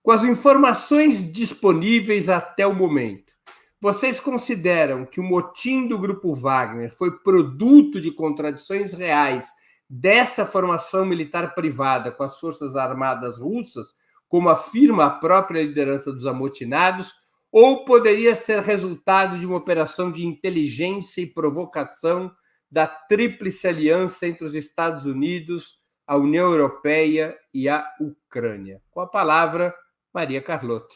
Com as informações disponíveis até o momento, vocês consideram que o motim do Grupo Wagner foi produto de contradições reais dessa formação militar privada com as Forças Armadas russas, como afirma a própria liderança dos amotinados, ou poderia ser resultado de uma operação de inteligência e provocação da Tríplice Aliança entre os Estados Unidos, a União Europeia e a Ucrânia? Com a palavra, Maria Carlotto.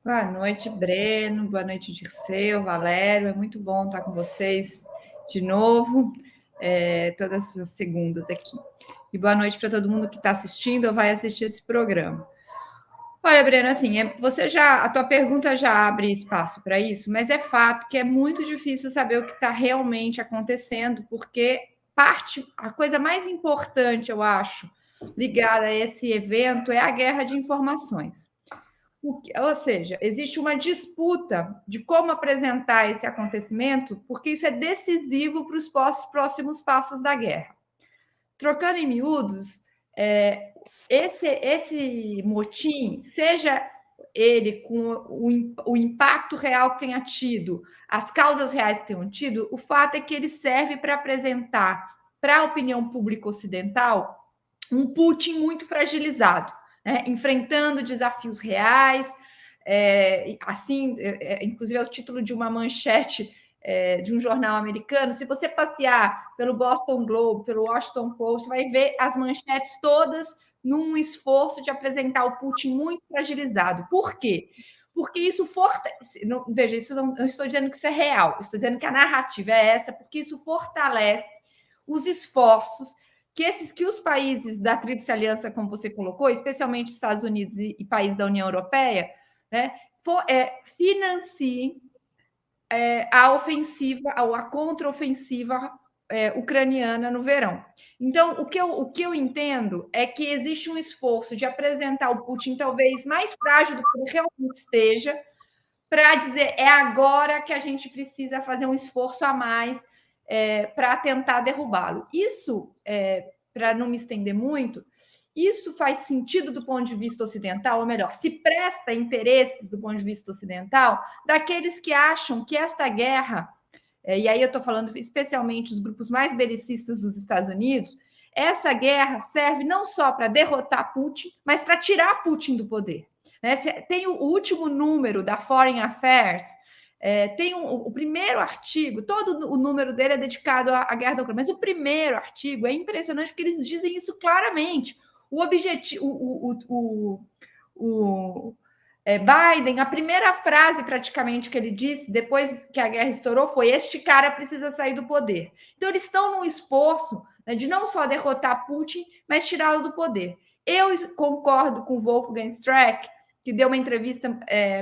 Boa noite, Breno. Boa noite, Dirceu, Valério. É muito bom estar com vocês de novo, todas as segundas aqui. E boa noite para todo mundo que está assistindo ou vai assistir esse programa. Olha, Breno, assim, a tua pergunta já abre espaço para isso, mas é fato que é muito difícil saber o que está realmente acontecendo, porque a coisa mais importante, eu acho, ligada a esse evento é a guerra de informações. Ou seja, existe uma disputa de como apresentar esse acontecimento, porque isso é decisivo para os próximos passos da guerra. Trocando em miúdos, esse motim, seja ele com o impacto real que tenha tido, as causas reais que tenham tido, o fato é que ele serve para apresentar para a opinião pública ocidental um Putin muito fragilizado, né? Enfrentando desafios reais, inclusive é o título de uma manchete de um jornal americano. Se você passear pelo Boston Globe, pelo Washington Post, vai ver as manchetes todas num esforço de apresentar o Putin muito fragilizado. Por quê? Porque isso fortalece. Veja, isso não estou dizendo que isso é real, estou dizendo que a narrativa é essa, porque isso fortalece os esforços que os países da Tríplice Aliança, como você colocou, especialmente Estados Unidos e países da União Europeia, né, financiem a ofensiva, ou a contraofensiva ucraniana no verão. Então, o que eu entendo é que existe um esforço de apresentar o Putin talvez mais frágil do que ele realmente esteja, para dizer é agora que a gente precisa fazer um esforço a mais para tentar derrubá-lo. Isso, para não me estender muito, isso faz sentido do ponto de vista ocidental, ou melhor, se presta interesses do ponto de vista ocidental daqueles que acham que esta guerra, e aí eu estou falando especialmente dos grupos mais belicistas dos Estados Unidos, essa guerra serve não só para derrotar Putin, mas para tirar Putin do poder. Tem o último número da Foreign Affairs, tem o primeiro artigo, todo o número dele é dedicado à guerra da Ucrânia, mas o primeiro artigo é impressionante porque eles dizem isso claramente. O objetivo, Biden, a primeira frase praticamente que ele disse depois que a guerra estourou foi: este cara precisa sair do poder. Então eles estão num esforço, né, de não só derrotar Putin, mas tirá-lo do poder. Eu concordo com o Wolfgang Streeck, que deu uma entrevista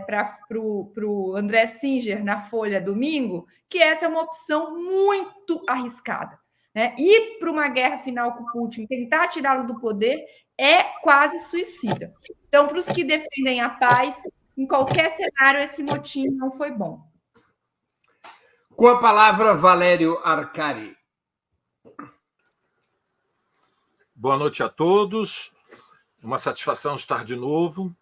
para o André Singer na Folha domingo, que essa é uma opção muito arriscada. Né? Ir para uma guerra final com Putin, tentar tirá-lo do poder, é quase suicida. Então, para os que defendem a paz, em qualquer cenário, esse motim não foi bom. Com a palavra, Valério Arcari. Boa noite a todos. Uma satisfação estar de novo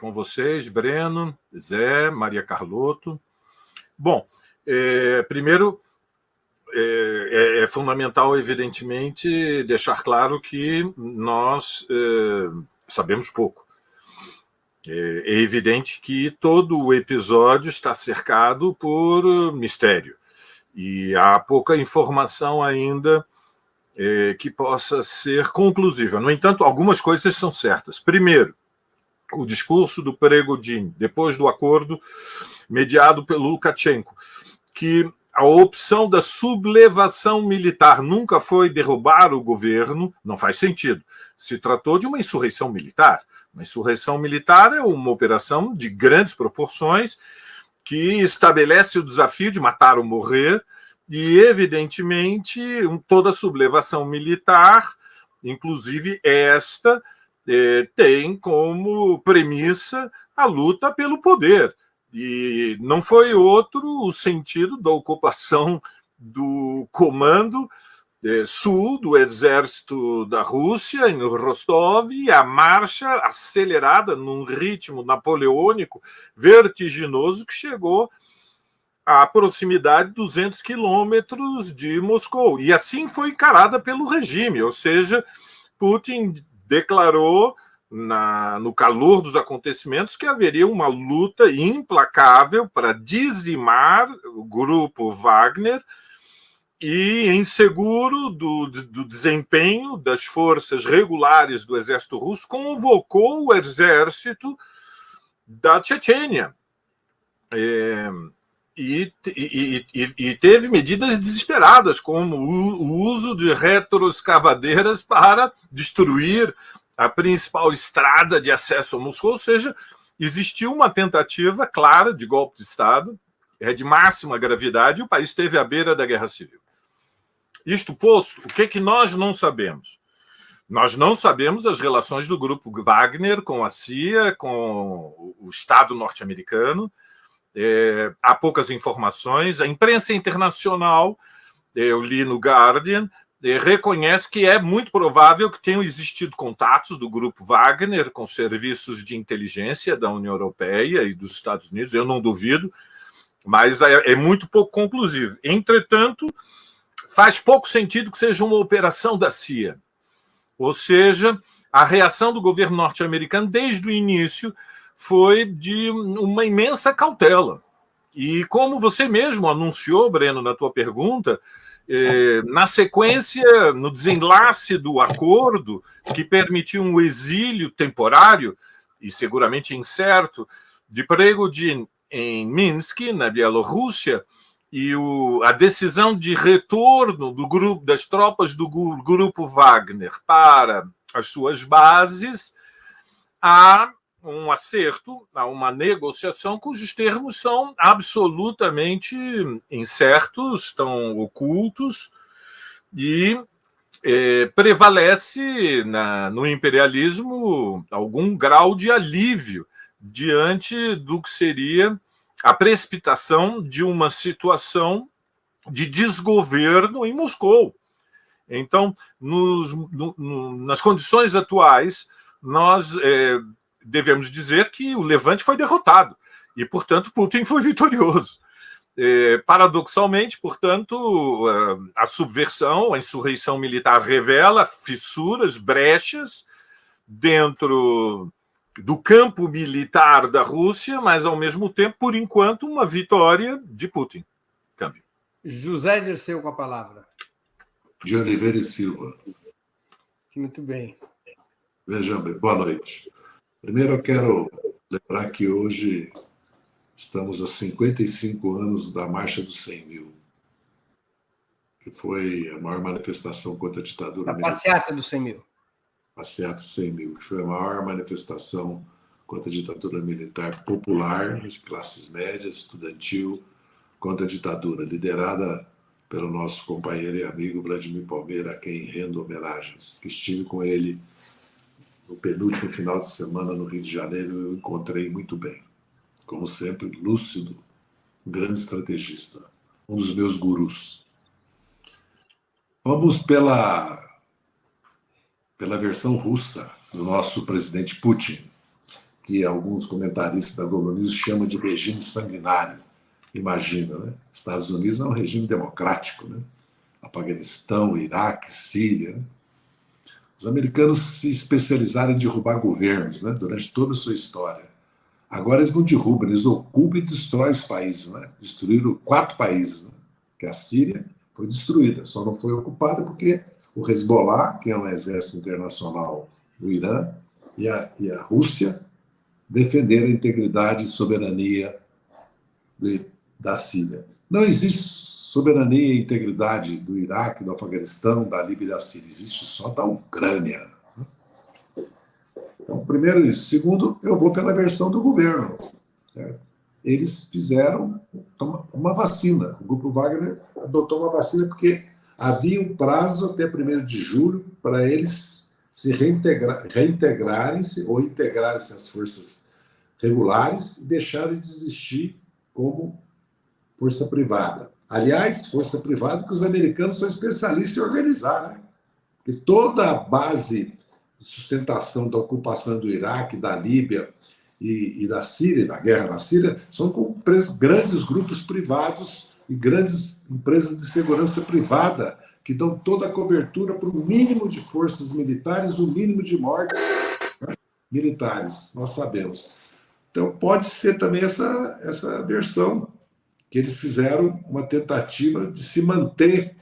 com vocês, Breno, Zé, Maria Carlotto. Bom, primeiro, é fundamental, evidentemente, deixar claro que nós sabemos pouco. É evidente que todo o episódio está cercado por mistério e há pouca informação ainda que possa ser conclusiva. No entanto, algumas coisas são certas. Primeiro, o discurso do Prigozhin, depois do acordo mediado pelo Lukashenko, que a opção da sublevação militar nunca foi derrubar o governo, não faz sentido. Se tratou de uma insurreição militar. Uma insurreição militar é uma operação de grandes proporções que estabelece o desafio de matar ou morrer e, evidentemente, toda sublevação militar, inclusive esta, tem como premissa a luta pelo poder. E não foi outro o sentido da ocupação do comando sul do exército da Rússia, em Rostov, e a marcha acelerada num ritmo napoleônico vertiginoso que chegou à proximidade de 200 quilômetros de Moscou. E assim foi encarada pelo regime, ou seja, Putin declarou, no calor dos acontecimentos, que haveria uma luta implacável para dizimar o grupo Wagner, e, inseguro do desempenho das forças regulares do exército russo, convocou o exército da Chechênia. E teve medidas desesperadas, como o uso de retroescavadeiras para destruir a principal estrada de acesso a Moscou. Ou seja, existiu uma tentativa clara de golpe de Estado, de máxima gravidade, e o país esteve à beira da guerra civil. Isto posto, o que é que nós não sabemos? Nós não sabemos as relações do grupo Wagner com a CIA, com o Estado norte-americano. Há poucas informações. A imprensa internacional, eu li no Guardian, reconhece que é muito provável que tenham existido contatos do grupo Wagner com serviços de inteligência da União Europeia e dos Estados Unidos. Eu não duvido, mas é muito pouco conclusivo. Entretanto, faz pouco sentido que seja uma operação da CIA. Ou seja, a reação do governo norte-americano desde o início foi de uma imensa cautela. E como você mesmo anunciou, Breno, na tua pergunta, na sequência, no desenlace do acordo que permitiu um exílio temporário, e seguramente incerto, de Prigozhin em Minsk, na Bielorrússia, e a decisão de retorno das tropas do grupo Wagner para as suas bases, há um acerto, há uma negociação cujos termos são absolutamente incertos, estão ocultos, e prevalece no imperialismo algum grau de alívio diante do que seria a precipitação de uma situação de desgoverno em Moscou. Então, nas condições atuais, nós devemos dizer que o Levante foi derrotado e, portanto, Putin foi vitorioso. Paradoxalmente, portanto, a subversão, a insurreição militar revela fissuras, brechas dentro do campo militar da Rússia, mas, ao mesmo tempo, por enquanto, uma vitória de Putin. Câmbio. José Dirceu com a palavra. De Oliveira e Silva. Muito bem. Vejam bem, boa noite. Primeiro, eu quero lembrar que hoje estamos a 55 anos da Marcha dos 100 Mil, que foi a maior manifestação contra a ditadura militar. A passeata dos 100 mil. Passeata dos 100 Mil, que foi a maior manifestação contra a ditadura militar popular, de classes médias, estudantil, contra a ditadura, liderada pelo nosso companheiro e amigo Vladimir Palmeira, a quem rendo homenagens. Que estive com ele no penúltimo final de semana no Rio de Janeiro, eu encontrei muito bem. Como sempre, lúcido, um grande estrategista, um dos meus gurus. Vamos pela versão russa do nosso presidente Putin, que alguns comentaristas da Globo News chamam de regime sanguinário. Imagina, né? Estados Unidos é um regime democrático, né? Afeganistão, Iraque, Síria. Né? Os americanos se especializaram em derrubar governos, né? Durante toda a sua história. Agora eles não derrubam, eles ocupam e destroem os países. Né? Destruíram 4 países. Né? Que a Síria foi destruída, só não foi ocupada porque o Hezbollah, que é um exército internacional do Irã, e a Rússia defenderam a integridade e soberania da Síria. Não existe soberania e integridade do Iraque, do Afeganistão, da Líbia e da Síria. Existe só da Ucrânia. Então, primeiro isso. Segundo, eu vou pela versão do governo. Certo? Eles fizeram uma vacina. O Grupo Wagner adotou uma vacina porque havia um prazo até 1º de julho para eles se reintegrarem-se ou integrarem-se às forças regulares e deixarem de existir como força privada. Aliás, força privada que os americanos são especialistas em organizar, né? E toda a base de sustentação da ocupação do Iraque, da Líbia e da Síria, da guerra na Síria, são com grandes grupos privados e grandes empresas de segurança privada que dão toda a cobertura para o mínimo de forças militares, o mínimo de mortes militares, nós sabemos. Então, pode ser também essa versão, que eles fizeram uma tentativa de se manter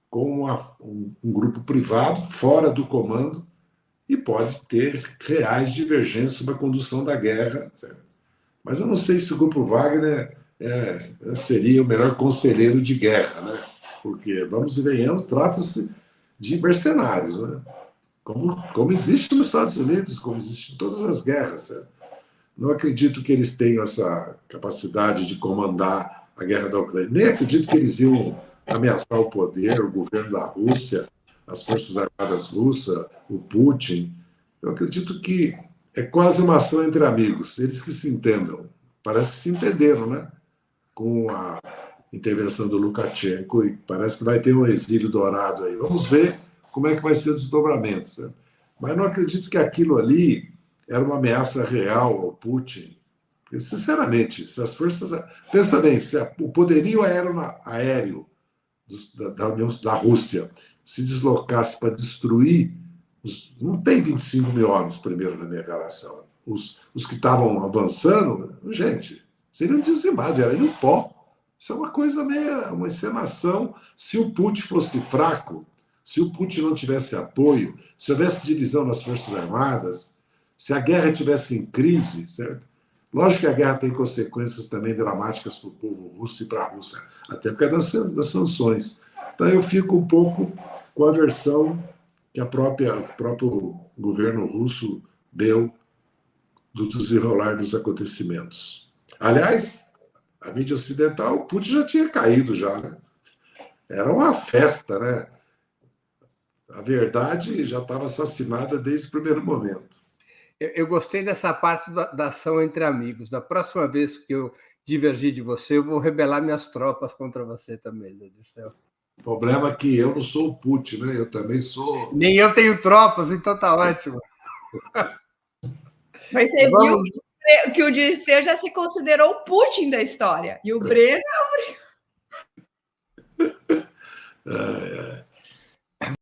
com um grupo privado fora do comando e pode ter reais divergências sobre a condução da guerra. Certo? Mas eu não sei se o Grupo Wagner seria o melhor conselheiro de guerra, né? Porque, vamos e venhamos, trata-se de mercenários, né? Como existe nos Estados Unidos, como existe em todas as guerras. Certo? Não acredito que eles tenham essa capacidade de comandar a guerra da Ucrânia. Nem acredito que eles iam ameaçar o poder, o governo da Rússia, as Forças Armadas Russas, o Putin. Eu acredito que é quase uma ação entre amigos, eles que se entendam. Parece que se entenderam, né? Com a intervenção do Lukashenko, e parece que vai ter um exílio dourado aí. Vamos ver como é que vai ser o desdobramento. Certo? Mas não acredito que aquilo ali era uma ameaça real ao Putin. Porque, sinceramente, se as forças... Pensa bem, se o poderio aéreo da Rússia se deslocasse para destruir... Não tem 25 mil homens, primeiro, na minha relação. Os que estavam avançando, gente, seriam dizimados, era no pó. Isso é uma coisa meio... uma encenação. Se o Putin fosse fraco, se o Putin não tivesse apoio, se houvesse divisão nas Forças Armadas, se a guerra estivesse em crise, certo? Lógico que a guerra tem consequências também dramáticas para o povo russo e para a Rússia, até por causa das sanções. Então eu fico um pouco com a versão que o próprio governo russo deu do desenrolar dos acontecimentos. Aliás, a mídia ocidental, o Putin já tinha caído já, né? Era uma festa, né? A verdade já estava assassinada desde o primeiro momento. Eu gostei dessa parte da ação entre amigos. Da próxima vez que eu divergir de você, eu vou rebelar minhas tropas contra você também, Zé Dirceu. O problema é que eu não sou o Putin, né? Eu também sou... Nem eu tenho tropas, então tá ótimo. Mas você viu que o Dirceu já se considerou o Putin da história. E o Breno...